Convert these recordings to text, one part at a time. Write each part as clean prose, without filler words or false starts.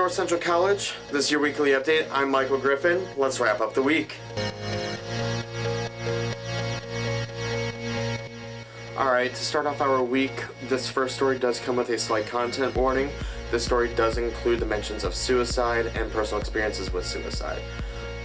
North Central College. This is your weekly update. I'm Michael Griffin. Let's wrap up the week. Alright, to start off our week, this first story does come with a slight content warning. This story does include the mentions of suicide and personal experiences with suicide.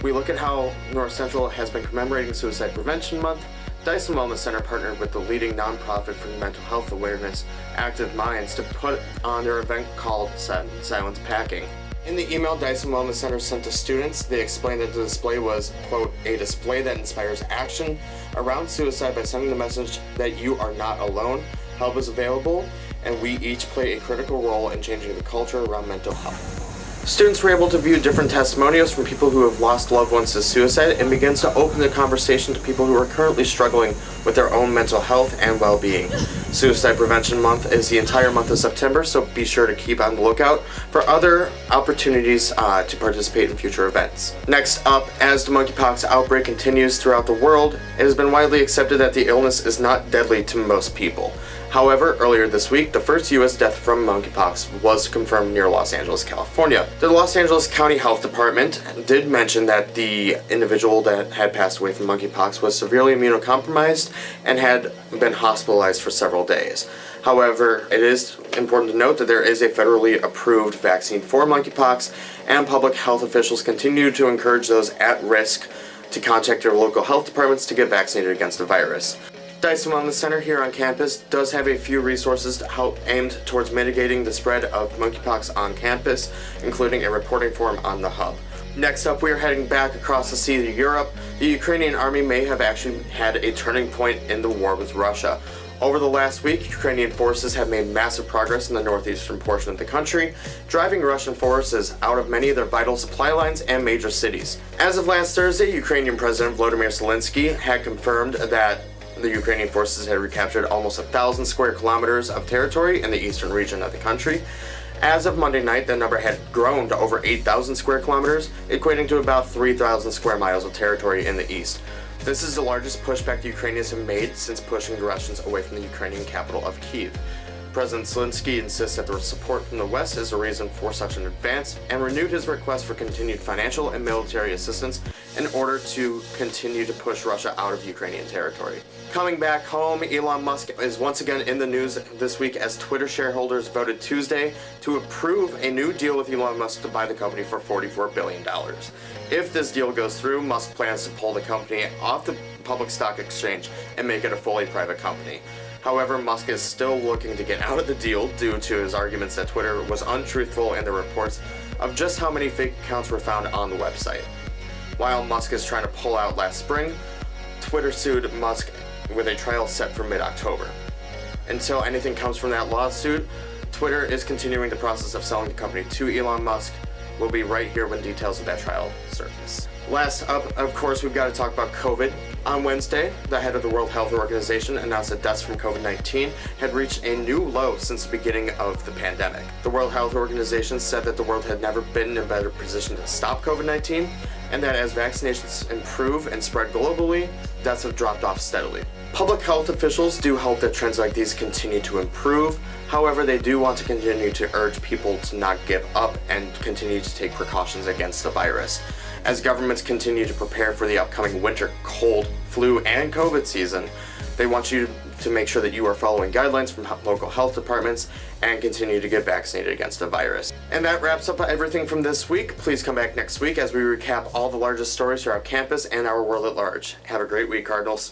We look at how North Central has been commemorating Suicide Prevention Month. Dyson Wellness Center partnered with the leading nonprofit for mental health awareness, Active Minds, to put on their event called Silence Packing. In the email Dyson Wellness Center sent to students, they explained that the display was, quote, a display that inspires action around suicide by sending the message that you are not alone, help is available, and we each play a critical role in changing the culture around mental health. Students were able to view different testimonials from people who have lost loved ones to suicide and begins to open the conversation to people who are currently struggling with their own mental health and well-being. Suicide Prevention Month is the entire month of September, so be sure to keep on the lookout for other opportunities to participate in future events. Next up, as the monkeypox outbreak continues throughout the world, it has been widely accepted that the illness is not deadly to most people. However, earlier this week, the first U.S. death from monkeypox was confirmed near Los Angeles, California. The Los Angeles County Health Department did mention that the individual that had passed away from monkeypox was severely immunocompromised and had been hospitalized for several days. However, it is important to note that there is a federally approved vaccine for monkeypox, and public health officials continue to encourage those at risk to contact their local health departments to get vaccinated against the virus. Dyson Wellness Center here on campus does have a few resources to help aimed towards mitigating the spread of monkeypox on campus, including a reporting form on the hub. Next up, we are heading back across the sea to Europe. The Ukrainian army may have actually had a turning point in the war with Russia. Over the last week, Ukrainian forces have made massive progress in the northeastern portion of the country, driving Russian forces out of many of their vital supply lines and major cities. As of last Thursday, Ukrainian President Volodymyr Zelensky had confirmed that the Ukrainian forces had recaptured almost 1,000 square kilometers of territory in the eastern region of the country. As of Monday night, the number had grown to over 8,000 square kilometers, equating to about 3,000 square miles of territory in the east. This is the largest pushback the Ukrainians have made since pushing the Russians away from the Ukrainian capital of Kyiv. President Zelensky insists that the support from the West is a reason for such an advance, and renewed his request for continued financial and military assistance in order to continue to push Russia out of Ukrainian territory. Coming back home, Elon Musk is once again in the news this week as Twitter shareholders voted Tuesday to approve a new deal with Elon Musk to buy the company for $44 billion. If this deal goes through, Musk plans to pull the company off the public stock exchange and make it a fully private company. However, Musk is still looking to get out of the deal due to his arguments that Twitter was untruthful in the reports of just how many fake accounts were found on the website. While Musk is trying to pull out last spring, Twitter sued Musk with a trial set for mid-October. Until anything comes from that lawsuit, Twitter is continuing the process of selling the company to Elon Musk. We'll be right here when details of that trial surface. Last up, of course, we've got to talk about COVID. On Wednesday, the head of the World Health Organization announced that deaths from COVID-19 had reached a new low since the beginning of the pandemic. The World Health Organization said that the world had never been in a better position to stop COVID-19, and that as vaccinations improve and spread globally, deaths have dropped off steadily. Public health officials do hope that trends like these continue to improve. However, they do want to continue to urge people to not give up and continue to take precautions against the virus. As governments continue to prepare for the upcoming winter cold, flu, and COVID season, they want you to make sure that you are following guidelines from local health departments and continue to get vaccinated against the virus. And that wraps up everything from this week. Please come back next week as we recap all the largest stories throughout campus and our world at large. Have a great week, Cardinals.